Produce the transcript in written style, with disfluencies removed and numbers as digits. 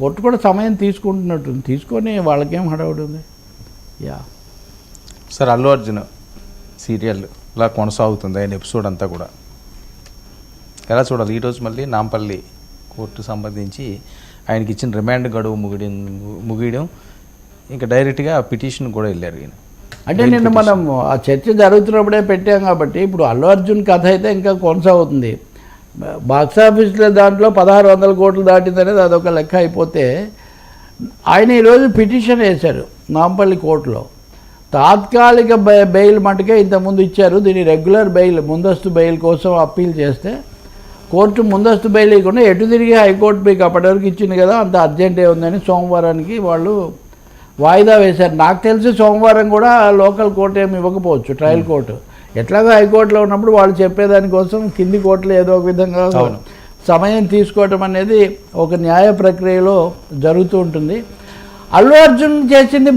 Court కూడా సమయం తీసుకుంటున్నట్టుంది, తీసుకొని వాళ్ళకేం హడావుడి ఉంది. Yeah sir, Allu Arjun serial ఇలా కొనసాగుతుంది ఆయన ఎపిసోడ్ అంతా కూడా ఎలా చూడాలి? ఈరోజు మళ్ళీ నాంపల్లి కోర్టు సంబంధించి ఆయనకి ఇచ్చిన రిమాండ్ గడువు ముగియడం ఇంకా డైరెక్ట్గా పిటిషన్ కూడా వెళ్ళారు ఈయన. అంటే నిన్న మనం ఆ చర్చ జరుగుతున్నప్పుడే పెట్టాం కాబట్టి ఇప్పుడు అల్లు అర్జున్ కథ అయితే ఇంకా కొనసాగుతుంది. బాక్సాఫీస్లో దాంట్లో 1600 కోట్లు దాటింది అనేది అదొక లెక్క అయిపోతే, ఆయన ఈరోజు పిటిషన్ వేశారు నాంపల్లి కోర్టులో. తాత్కాలిక బెయిల్ మటుకే ఇంతకుముందు ఇచ్చారు, దీని రెగ్యులర్ బెయిల్ ముందస్తు బెయిల్ కోసం అప్పీల్ చేస్తే కోర్టు ముందస్తు బెయిల్ ఇవ్వకుండా ఎటు తిరిగి హైకోర్టు మీకు అప్పటివరకు ఇచ్చింది కదా, అంత అర్జెంటే ఉందని సోమవారానికి వాళ్ళు వాయిదా వేశారు. నాకు తెలిసి సోమవారం కూడా లోకల్ కోర్టు ఏమి ఇవ్వకపోవచ్చు, ట్రయల్ కోర్టు. ఎట్లాగో హైకోర్టులో ఉన్నప్పుడు వాళ్ళు చెప్పేదానికోసం కింది కోర్టులో ఏదో ఒక విధంగా సమయం తీసుకోవటం అనేది ఒక న్యాయ ప్రక్రియలో జరుగుతూ ఉంటుంది. అల్లు అర్జున్ చేసింది